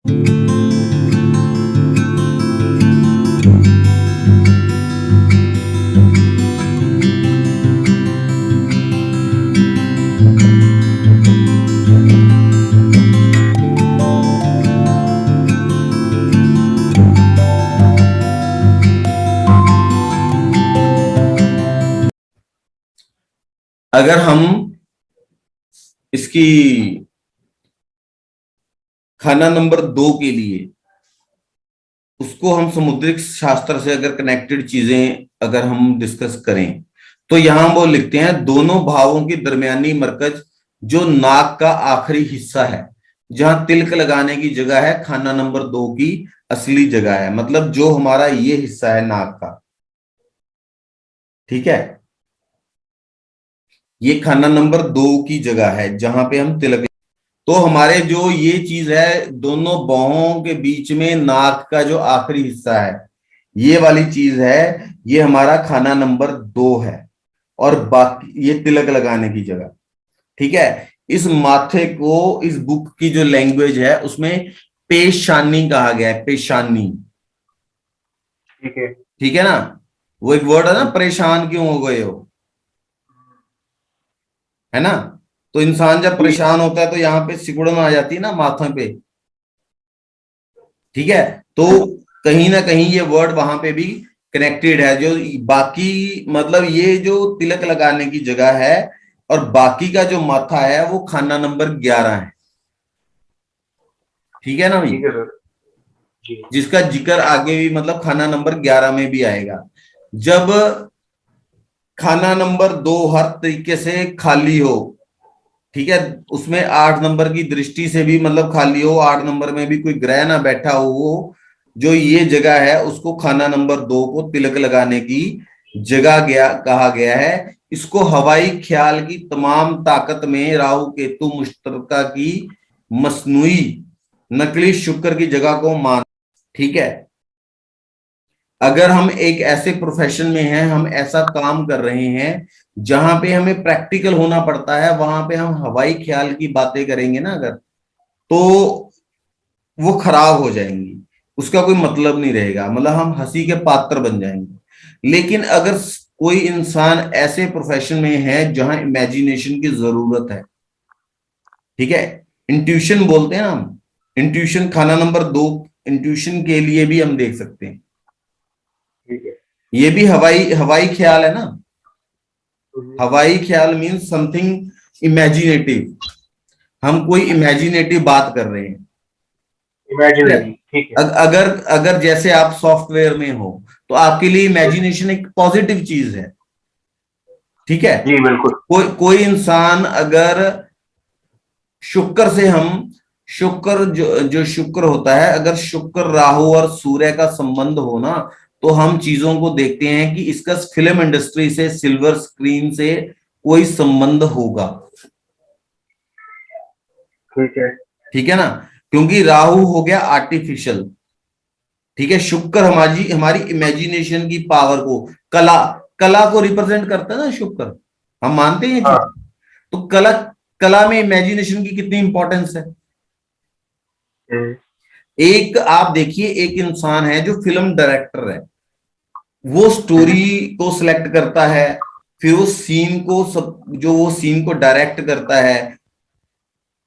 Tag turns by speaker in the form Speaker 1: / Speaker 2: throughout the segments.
Speaker 1: अगर हम इसकी खाना नंबर 2 के लिए उसको हम समुद्रिक शास्त्र से अगर कनेक्टेड चीजें अगर हम डिस्कस करें, तो यहां वो लिखते हैं दोनों भावों की दरमियानी मरकज जो नाक का आखिरी हिस्सा है, जहां तिलक लगाने की जगह है, खाना नंबर 2 की असली जगह है। मतलब जो हमारा ये हिस्सा है नाक का, ठीक है, ये खाना नंबर 2 की जगह है जहां पे हम तिलक। तो हमारे जो ये चीज है दोनों बाहों के बीच में नाक का जो आखिरी हिस्सा है, ये वाली चीज है, ये हमारा खाना नंबर 2 है। और बाकी ये तिलक लगाने की जगह, ठीक है। इस माथे को इस बुक की जो लैंग्वेज है उसमें पेशानी कहा गया है, पेशानी।
Speaker 2: ठीक है।
Speaker 1: ठीक है ना, वो एक वर्ड है ना, परेशान क्यों हो गए हो, है ना। तो इंसान जब परेशान होता है तो यहाँ पे सिकुड़न आ जाती है ना माथे पे, ठीक है। तो कहीं ना कहीं ये वर्ड वहां पे भी कनेक्टेड है। जो बाकी मतलब ये जो तिलक लगाने की जगह है और बाकी का जो माथा है वो खाना नंबर 11 है, ठीक है ना भाई।
Speaker 2: ठीक है सर जी।
Speaker 1: जिसका जिक्र आगे भी मतलब खाना नंबर 11 में भी आएगा। जब खाना नंबर 2 हर तरीके से खाली हो, ठीक है, उसमें 8 नंबर की दृष्टि से भी मतलब खाली हो, 8 नंबर में भी कोई ग्रह ना बैठा हो, वो जो ये जगह है उसको खाना नंबर 2 को तिलक लगाने की जगह गया कहा गया है। इसको हवाई ख्याल की तमाम ताकत में राहु केतु मुश्तरका की मसनूई नकली शुक्र की जगह को मान, ठीक है। अगर हम एक ऐसे प्रोफेशन में हैं, हम ऐसा काम कर रहे हैं जहां पे हमें प्रैक्टिकल होना पड़ता है, वहां पे हम हवाई ख्याल की बातें करेंगे ना अगर, तो वो खराब हो जाएंगी, उसका कोई मतलब नहीं रहेगा, मतलब हम हंसी के पात्र बन जाएंगे। लेकिन अगर कोई इंसान ऐसे प्रोफेशन में है जहां इमेजिनेशन की जरूरत है, ठीक है, इंट्यूशन बोलते हैं ना हम, इंट्यूशन खाना नंबर 2, इंट्यूशन के लिए भी हम देख सकते हैं।
Speaker 2: ठीक है।
Speaker 1: ये भी हवाई हवाई ख्याल है ना।
Speaker 2: हम्म।
Speaker 1: हवाई ख्याल मीन्स समथिंग इमेजिनेटिव, हम कोई इमेजिनेटिव बात कर रहे हैं, ठीक है।
Speaker 2: इमेजिनरी, ठीक है।
Speaker 1: अगर अगर जैसे आप सॉफ्टवेयर में हो तो आपके लिए इमेजिनेशन एक पॉजिटिव चीज है, ठीक है।
Speaker 2: जी बिल्कुल।
Speaker 1: कोई इंसान अगर शुक्र से हम शुक्र जो शुक्र होता है, अगर शुक्र राहु और सूर्य का संबंध हो ना, तो हम चीजों को देखते हैं कि इसका फिल्म इंडस्ट्री से, सिल्वर स्क्रीन से कोई संबंध होगा,
Speaker 2: ठीक है।
Speaker 1: ठीक है ना। क्योंकि राहु हो गया आर्टिफिशियल, ठीक है। शुक्र हमारी हमारी इमेजिनेशन की पावर को, कला कला को रिप्रेजेंट करता है ना शुक्र, हम मानते हैं ये चीज।
Speaker 2: हाँ।
Speaker 1: तो कला कला में इमेजिनेशन की कितनी इंपॉर्टेंस है।
Speaker 2: हम्म।
Speaker 1: एक आप देखिए, एक इंसान है जो फिल्म डायरेक्टर है, वो
Speaker 2: हम्म।
Speaker 1: स्टोरी को सिलेक्ट करता है, फिर वो सीन को सब जो वो सीन को डायरेक्ट करता है,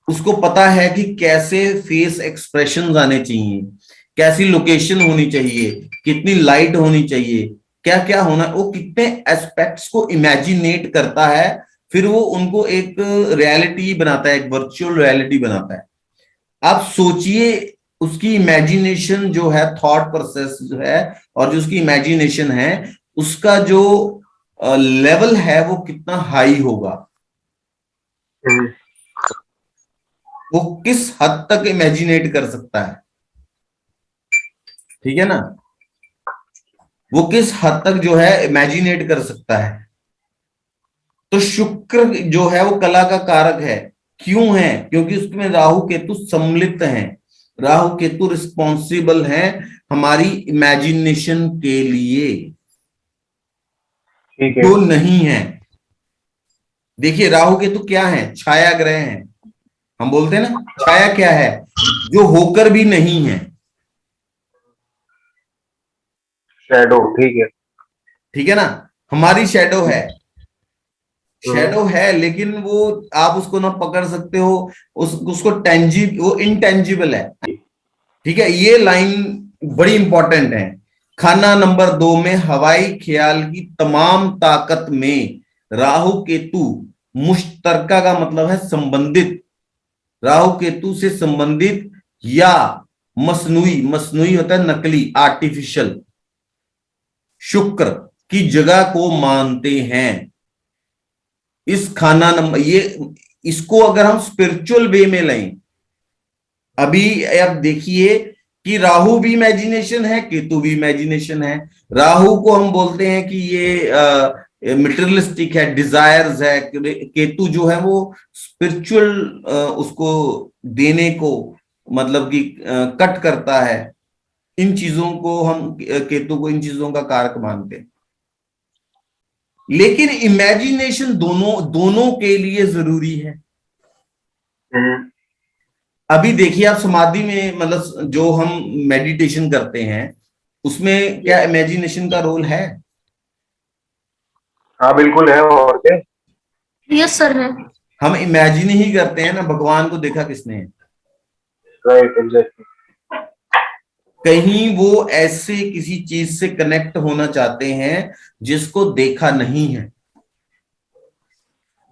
Speaker 1: उसको पता है कि कैसे फेस एक्सप्रेशंस आने चाहिए, कैसी लोकेशन होनी चाहिए, कितनी लाइट होनी चाहिए, क्या क्या होना, वो कितने एस्पेक्ट्स को इमेजिनेट करता है, फिर वो उनको एक रियलिटी बनाता है, एक वर्चुअल रियलिटी बनाता है। आप सोचिए उसकी इमेजिनेशन जो है, थॉट प्रोसेस जो है, और जो उसकी इमेजिनेशन है, उसका जो लेवल है वो कितना हाई होगा,
Speaker 2: हम्म।
Speaker 1: वो किस हद तक इमेजिनेट कर सकता है, ठीक है ना, वो किस हद तक जो है इमेजिनेट कर सकता है। तो शुक्र जो है वो कला का कारक है। क्यों है? क्योंकि उसमें राहु केतु सम्मिलित हैं, राहु केतु रिस्पॉन्सिबल हैं हमारी इमेजिनेशन के लिए,
Speaker 2: ठीक है।
Speaker 1: जो नहीं है। देखिए राहु केतु क्या है, छाया ग्रह हैं, हम बोलते हैं ना छाया क्या है, जो होकर भी नहीं है।
Speaker 2: शैडो, ठीक है।
Speaker 1: ठीक है ना, हमारी शैडो है,
Speaker 2: हम्म,
Speaker 1: शैडो है, लेकिन वो आप उसको ना पकड़ सकते हो, उसको वो इनटेंजिबल है। ठीक है, ये लाइन बड़ी इंपॉर्टेंट है। खाना नंबर 2 में हवाई ख्याल की तमाम ताकत में राहु केतु मुश्तरका का मतलब है संबंधित, राहु केतु से संबंधित या मसनूई, मसनूई होता है नकली, आर्टिफिशियल, शुक्र की जगह को मानते हैं। इस खाना नंबर ये, इसको अगर हम स्पिरिचुअल वे में लें, अभी आप देखिए कि राहु भी इमेजिनेशन है, केतु भी इमेजिनेशन है। राहु को हम बोलते हैं कि ये मटेरियलिस्टिक है, डिजायर्स है। केतु जो है वो स्पिरिचुअल, उसको देने को, मतलब कि कट करता है। इन चीजों को हम केतु को इन चीजों का कारक मानते हैं। लेकिन इमेजिनेशन दोनों दोनों के लिए जरूरी है।
Speaker 2: हम्म,
Speaker 1: अभी देखिए आप समाधि में, मतलब जो हम मेडिटेशन करते हैं, उसमें क्या इमेजिनेशन का रोल है?
Speaker 2: हाँ बिल्कुल है, और क्या।
Speaker 3: यस सर है।
Speaker 1: हम इमेजिन ही करते हैं ना, भगवान को देखा किसने है?
Speaker 2: Right, exactly.
Speaker 1: कहीं वो ऐसे किसी चीज से कनेक्ट होना चाहते हैं जिसको देखा नहीं है।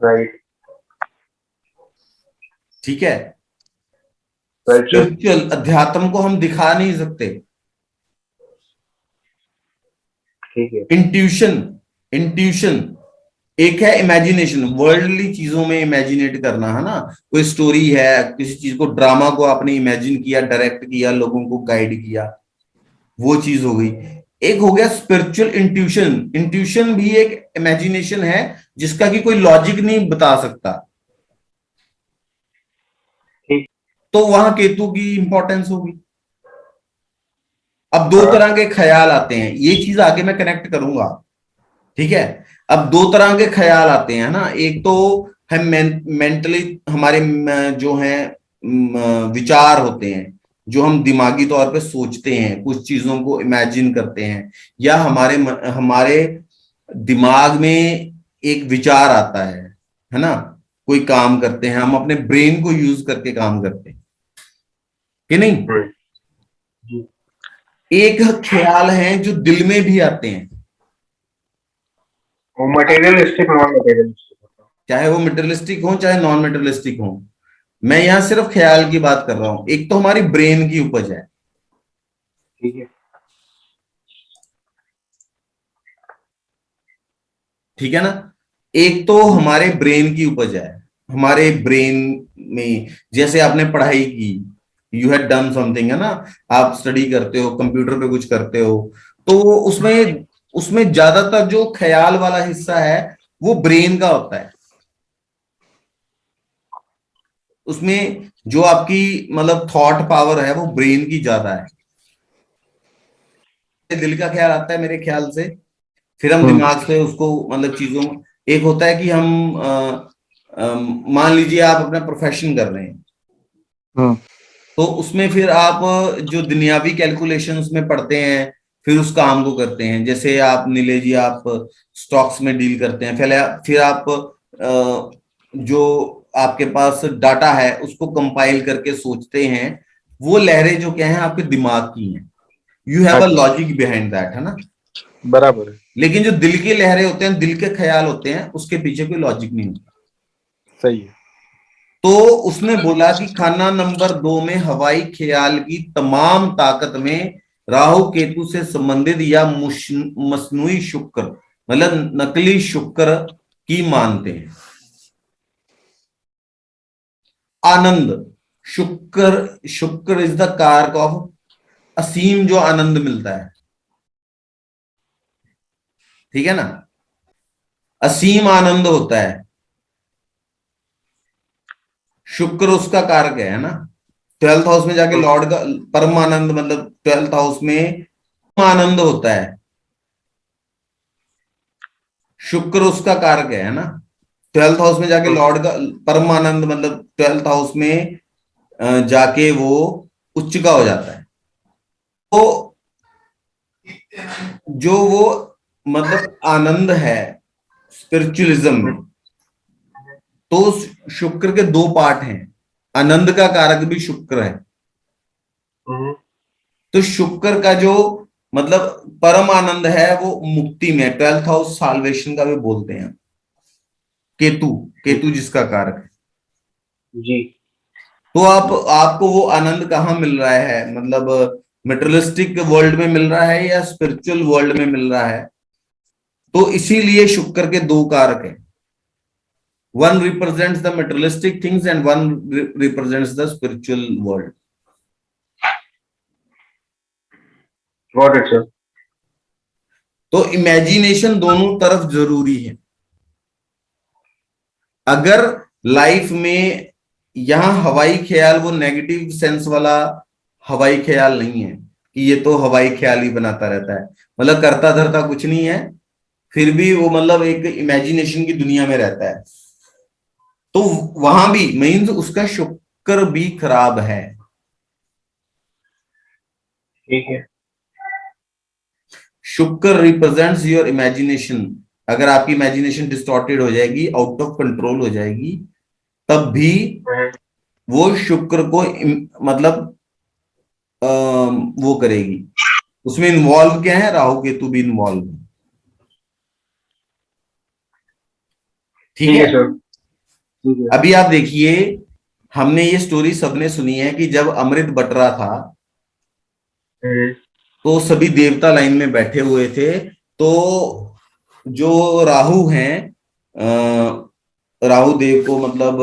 Speaker 2: राइट,
Speaker 1: ठीक है,
Speaker 2: राइट सर।
Speaker 1: स्पिरिचुअल अध्यात्म को हम दिखा नहीं सकते।
Speaker 2: ठीक है।
Speaker 1: इंट्यूशन, इंट्यूशन एक है, इमेजिनेशन वर्ल्डली चीजों में इमेजिनेट करना, है ना। कोई स्टोरी है, किसी चीज को, ड्रामा को आपने इमेजिन किया, डायरेक्ट किया, लोगों को गाइड किया, वो चीज हो गई। एक हो गया स्पिरिचुअल इंट्यूशन, इंट्यूशन भी एक इमेजिनेशन है जिसका कि कोई लॉजिक नहीं बता सकता।
Speaker 2: ठीक।
Speaker 1: तो वहां केतु की इंपॉर्टेंस होगी। अब दो
Speaker 2: हाँ।
Speaker 1: तरह के ख्याल आते हैं, ये चीज आगे मैं कनेक्ट करूंगा। ठीक है, अब दो तरह के ख्याल आते हैं ना। एक तो हम मेंटली, हमारे जो हैं विचार होते हैं, जो हम दिमागी तौर पे सोचते हैं, कुछ चीजों को इमेजिन करते हैं, या हमारे दिमाग में एक विचार आता है ना। कोई काम करते हैं, हम अपने ब्रेन को यूज करके काम करते हैं कि नहीं।
Speaker 2: जी।
Speaker 1: एक ख्याल है जो दिल में भी आते हैं,
Speaker 2: वो मटेरियलिस्टिक, नॉन मटेरियलिस्टिक होता है।
Speaker 1: चाहे वो मटेरियलिस्टिक हो चाहे नॉन मटेरियलिस्टिक हो। मैं यहां सिर्फ ख्याल की बात कर रहा हूं। एक तो हमारी ब्रेन की उपज है,
Speaker 2: ठीक है।
Speaker 1: ठीक है ना। एक तो हमारे ब्रेन की उपज है, हमारे ब्रेन में, जैसे आपने पढ़ाई की, यू हैड डन समथिंग, है ना। आप स्टडी करते हो, कंप्यूटर पे कुछ करते हो, तो उसमें उसमें ज्यादातर जो ख्याल वाला हिस्सा है वो ब्रेन का होता है। उसमें जो आपकी मतलब थॉट पावर है वो ब्रेन की ज्यादा है। दिल का ख्याल आता है मेरे ख्याल से, फिर हम दिमाग से उसको, मतलब चीजों, एक होता है कि हम मान लीजिए आप अपना प्रोफेशन कर रहे हैं, तो उसमें फिर आप जो दुनियावी कैलकुलेशन उसमें पढ़ते हैं, फिर उस काम को करते हैं। जैसे आप नीले जी, आप स्टॉक्स में डील करते हैं, पहले फिर आप जो आपके पास डाटा है उसको कंपाइल करके सोचते हैं। वो लहरें जो क्या है आपके दिमाग की हैं, you have a logic behind that, है ना।
Speaker 2: बराबर है।
Speaker 1: लेकिन जो दिल की लहरें होते हैं, दिल के ख्याल होते हैं, उसके पीछे कोई लॉजिक नहीं होता।
Speaker 2: सही है।
Speaker 1: तो उसने बोला कि खाना नंबर 2 में हवाई ख्याल की तमाम ताकत में राहु केतु से संबंधित या मसनूई शुक्र, मतलब नकली शुक्र की मानते हैं। आनंद, शुक्र, शुक्र इज द कारक ऑफ असीम, जो आनंद मिलता है। ठीक है ना, असीम आनंद होता है, शुक्र उसका कारक है ना। 12th हाउस में जाके लॉर्ड का परमानंद, मतलब 12th हाउस में आनंद होता है, शुक्र उसका कारक है ना। 12th हाउस में जाके लॉर्ड का परमानंद, मतलब 12th हाउस में जाके वो उच्च का हो जाता है। तो जो वो मतलब आनंद है स्पिरिचुअलिज्म में, तो शुक्र के दो पार्ट हैं, आनंद का कारक भी शुक्र है। तो शुक्र का जो मतलब परम आनंद है वो मुक्ति में, 12th हाउस साल्वेशन का भी बोलते हैं। केतु, केतु जिसका कारक है।
Speaker 2: जी।
Speaker 1: तो आपको वो आनंद कहाँ मिल रहा है, मतलब मेटेरियलिस्टिक वर्ल्ड में मिल रहा है या स्पिरिचुअल वर्ल्ड में मिल रहा है? तो इसीलिए शुक्र के दो कारक हैं, one represents the materialistic things and one represents the spiritual world.
Speaker 2: Got it sir.
Speaker 1: तो इमेजिनेशन दोनों तरफ जरूरी है। अगर लाइफ में यहां हवाई ख्याल, वो नेगेटिव सेंस वाला हवाई ख्याल नहीं है कि ये तो हवाई ख्याल ही बनाता रहता है, मतलब करता धरता कुछ नहीं है, फिर भी वो मतलब एक इमेजिनेशन की दुनिया में रहता है, तो वहां भी मीन्स उसका शुक्र भी खराब है।
Speaker 2: ठीक है।
Speaker 1: शुक्र रिप्रेजेंट्स योर इमेजिनेशन। अगर आपकी इमेजिनेशन डिस्टॉर्टेड हो जाएगी, आउट ऑफ कंट्रोल हो जाएगी, तब भी वो शुक्र को मतलब वो करेगी। उसमें इन्वॉल्व क्या है, राहु केतु भी इन्वॉल्व है। ठीक
Speaker 2: ठीक
Speaker 1: है।
Speaker 2: है सर। ठीक है।
Speaker 1: अभी आप देखिए, हमने ये स्टोरी सबने सुनी है कि जब अमृत बट रहा था तो सभी देवता लाइन में बैठे हुए थे, तो जो राहु हैं, राहु देव को मतलब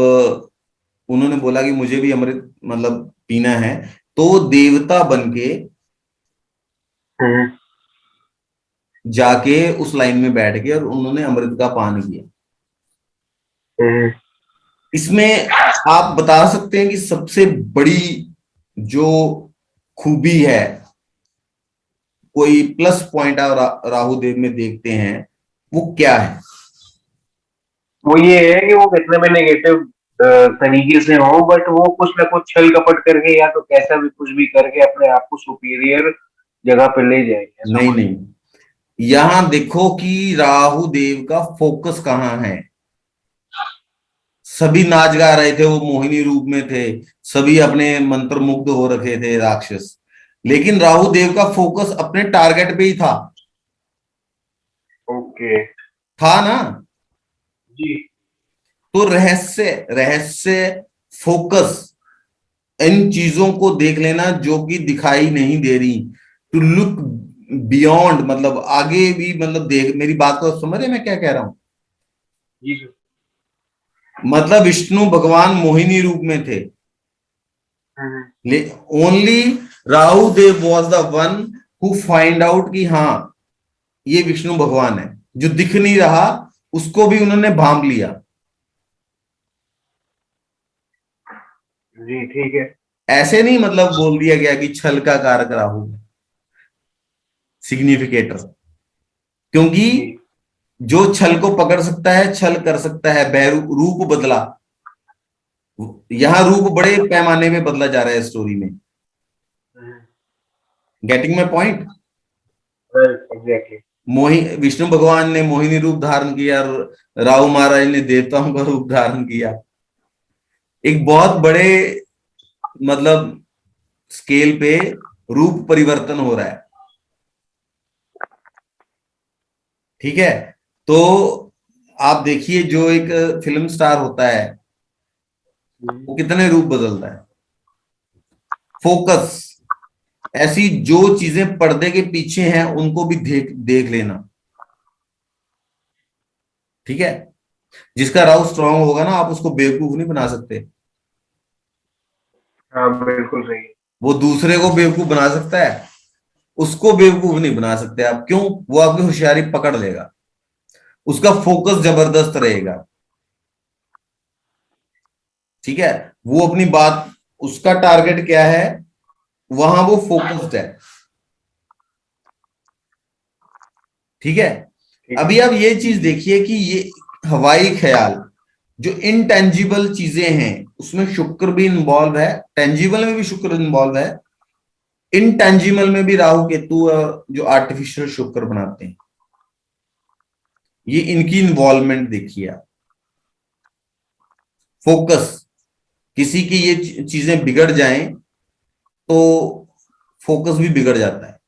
Speaker 1: उन्होंने बोला कि मुझे भी अमृत मतलब पीना है, तो देवता बनके जाके उस लाइन में बैठ गए और उन्होंने अमृत का पान किया। इसमें आप बता सकते हैं कि सबसे बड़ी जो खूबी है, कोई प्लस पॉइंट आप राहु देव में देखते हैं, वो क्या है?
Speaker 2: वो ये है कि वो कितने भी नेगेटिव तरीके से हो, बट वो कुछ ना कुछ छल कपट करके या तो कैसा भी कुछ भी करके अपने आप को सुपीरियर जगह पे ले जाएंगे, ऐसा
Speaker 1: नहीं
Speaker 2: मान।
Speaker 1: नहीं, यहां देखो कि राहु देव का फोकस कहाँ है। सभी नाच गा रहे थे, वो मोहिनी रूप में थे, सभी अपने मंत्र मुग्ध हो रखे थे राक्षस, लेकिन राहु देव का फोकस अपने टारगेट पे ही था।
Speaker 2: ओके।
Speaker 1: था ना?
Speaker 2: जी।
Speaker 1: तो रहस्य रहस्य फोकस, इन चीजों को देख लेना जो कि दिखाई नहीं दे रही, टू लुक बियॉन्ड, मतलब आगे भी, मतलब देख, मेरी बात को समझ रहे मैं क्या कह रहा हूं?
Speaker 2: जी सर।
Speaker 1: मतलब विष्णु भगवान मोहिनी रूप में थे, only Rahu Dev was the one who find out कि हाँ ये विष्णु भगवान है। जो दिख नहीं रहा उसको भी उन्होंने भांप लिया।
Speaker 2: जी ठीक है।
Speaker 1: ऐसे नहीं मतलब बोल दिया गया कि छल का कारक राहु सिग्निफिकेटर, क्योंकि
Speaker 2: जी।
Speaker 1: जो छल को पकड़ सकता है छल कर सकता है, रूप बदला, यहां रूप बड़े पैमाने में बदला जा रहा है स्टोरी में। Getting my point?
Speaker 2: Exactly.
Speaker 1: Vishnu भगवान ने मोहिनी रूप धारण किया, राहु महाराज ने देवताओं का रूप धारण किया। एक बहुत बड़े मतलब स्केल पे रूप परिवर्तन हो रहा है। ठीक है। तो आप देखिए, जो एक फिल्म स्टार होता है वो कितने रूप बदलता है। फोकस, ऐसी जो चीजें पर्दे के पीछे हैं उनको भी देख देख लेना। ठीक है। जिसका राहु स्ट्रांग होगा ना, आप उसको बेवकूफ नहीं बना सकते।
Speaker 2: हाँ बिल्कुल सही है।
Speaker 1: वो दूसरे को बेवकूफ बना सकता है, उसको बेवकूफ नहीं बना सकते आप। क्यों? वो आपकी होशियारी पकड़ लेगा, उसका फोकस जबरदस्त रहेगा। ठीक है। वो अपनी बात, उसका टारगेट क्या है, वहां वो फोकस्ड है। ठीक है।
Speaker 2: ठीक
Speaker 1: अभी आप ये चीज देखिए कि ये हवाई ख्याल, जो इनटेंजिबल चीजें हैं उसमें शुक्र भी इन्वॉल्व है, टेंजिबल में भी शुक्र इन्वॉल्व है, इनटेंजिबल में भी राहु केतु जो आर्टिफिशियल शुक्र बनाते हैं, ये इनकी इन्वॉल्वमेंट देखिए आप। फोकस, किसी की ये चीजें बिगड़ जाएं तो फोकस भी बिगड़ जाता है।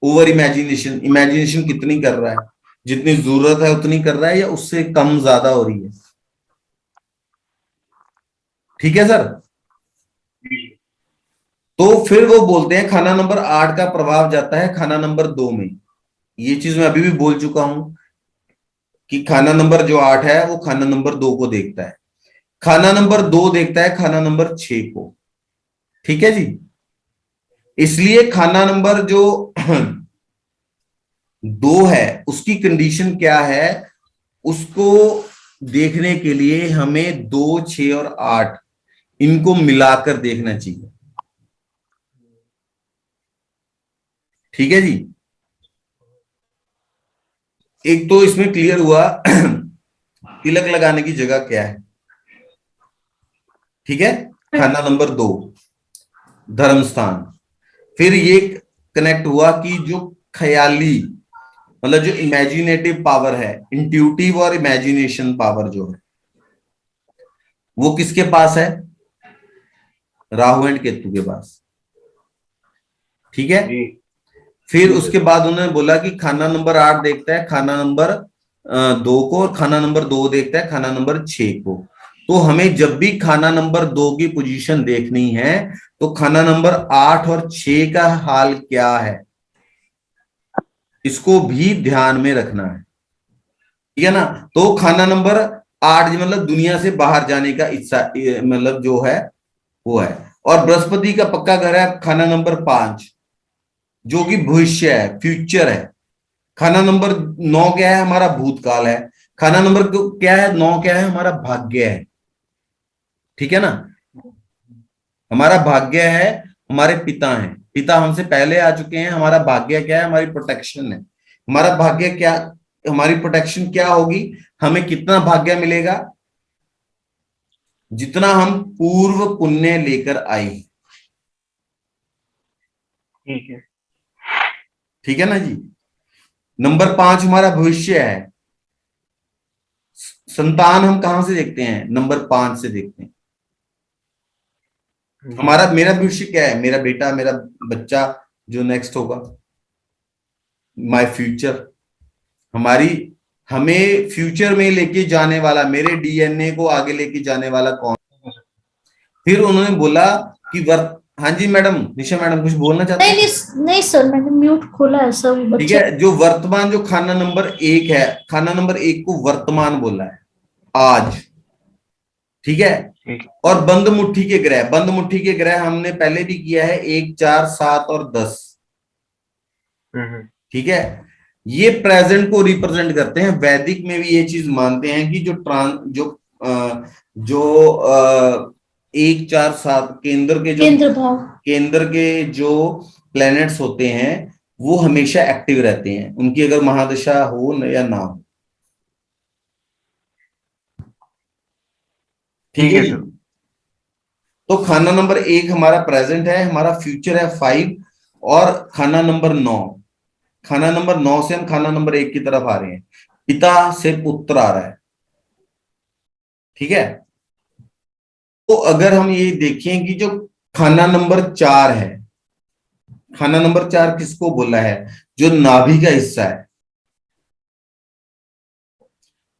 Speaker 1: ओवर इमेजिनेशन, इमेजिनेशन कितनी कर रहा है, जितनी जरूरत है उतनी कर रहा है या उससे कम ज्यादा हो रही है। ठीक है सर। तो फिर वो बोलते हैं खाना नंबर 8 का प्रभाव जाता है खाना नंबर 2 में। ये चीज मैं अभी भी बोल चुका हूं कि खाना नंबर जो 8 है वो खाना नंबर 2 को देखता है, खाना नंबर 2 देखता है खाना नंबर 6 को। ठीक है जी। इसलिए खाना नंबर जो 2 है उसकी कंडीशन क्या है, उसको देखने के लिए हमें 2, 6 और 8 इनको मिलाकर देखना चाहिए। ठीक है जी। एक तो इसमें क्लियर हुआ तिलक लगाने की जगह क्या है। ठीक है, खाना नंबर 2 धर्म स्थान। फिर ये कनेक्ट हुआ कि जो ख्याली मतलब जो इमेजिनेटिव पावर है, इंट्यूटिव और इमेजिनेशन पावर जो है वो किसके पास है, राहु एंड केतु के पास। ठीक है। फिर उसके बाद उन्होंने बोला कि खाना नंबर 8 देखता है खाना नंबर 2 को, और खाना नंबर 2 देखता है खाना नंबर 6 को। तो हमें जब भी खाना नंबर 2 की पोजीशन देखनी है तो खाना नंबर 8 और 6 का हाल क्या है इसको भी ध्यान में रखना है। ठीक है ना। तो खाना नंबर 8 मतलब दुनिया से बाहर जाने का इच्छा मतलब जो है वो है। और बृहस्पति का पक्का घर है खाना नंबर 5 जो कि भविष्य है, फ्यूचर है। खाना नंबर 9 क्या है, हमारा भूतकाल है। खाना नंबर क्या है, 9 क्या है, हमारा भाग्य है। ठीक है ना। हमारा भाग्य है, हमारे पिता हैं, पिता हमसे पहले आ चुके हैं। हमारा भाग्य क्या है, हमारी प्रोटेक्शन है। हमारा भाग्य क्या, हमारी प्रोटेक्शन क्या होगी, हमें कितना भाग्य मिलेगा, जितना हम पूर्व पुण्य लेकर आए।
Speaker 2: ठीक है।
Speaker 1: ठीक है ना जी। नंबर 5 हमारा भविष्य है। संतान हम कहां से देखते हैं, नंबर 5 से देखते हैं। हमारा मेरा भविष्य क्या है, मेरा बेटा, मेरा बच्चा जो नेक्स्ट होगा, माय फ्यूचर। हमारी हमें फ्यूचर में लेके जाने वाला, मेरे डीएनए को आगे लेके जाने वाला कौन। फिर उन्होंने बोला कि हाँ जी मैडम, निशा मैडम कुछ बोलना चाहते हैं।
Speaker 3: नहीं सर, मैंने म्यूट खोला है सर।
Speaker 1: ठीक है। जो वर्तमान जो खाना नंबर 1 है, खाना नंबर 1 को वर्तमान बोला है, आज। ठीक है। और बंद मुट्ठी के ग्रह, बंद मुट्ठी के ग्रह हमने पहले भी किया है, 1, 4, 7 और 10। ठीक है। ये प्रेजेंट को रिप्रेजेंट करते हैं। वैदिक में भी ये चीज मानते हैं कि जो 1, 4, 7 केंद्र के जो प्लैनेट्स होते हैं वो हमेशा एक्टिव रहते हैं, उनकी अगर महादशा हो या ना हो। ठीक है। तो खाना नंबर 1 हमारा प्रेजेंट है, हमारा फ्यूचर है 5, और खाना नंबर 9, खाना नंबर 9 से हम खाना नंबर 1 की तरफ आ रहे हैं, पिता से पुत्र आ रहा है। ठीक है। तो अगर हम ये देखें कि जो खाना नंबर 4 है, खाना नंबर 4 किसको बोला है, जो नाभि का हिस्सा है,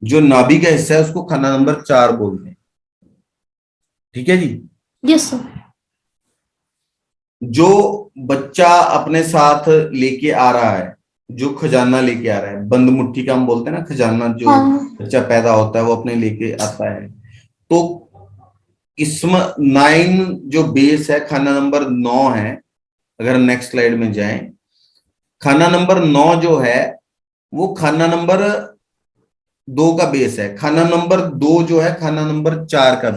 Speaker 1: जो नाभि का हिस्सा है उसको खाना नंबर 4 बोलते हैं। ठीक है जी।
Speaker 3: Yes sir.
Speaker 1: जो बच्चा अपने साथ लेके आ रहा है, जो खजाना लेके आ रहा है, बंद मुट्ठी का हम बोलते हैं ना खजाना, जो बच्चा पैदा होता है वो अपने लेके आता है। तो किस्मत 9 जो बेस है, खाना नंबर 9 है। अगर हम नेक्स्ट स्लाइड में जाएं, खाना नंबर 9 जो है वो खाना नंबर 2 का बेस है। खाना नंबर 2 जो है खाना नंबर 4 का बेस।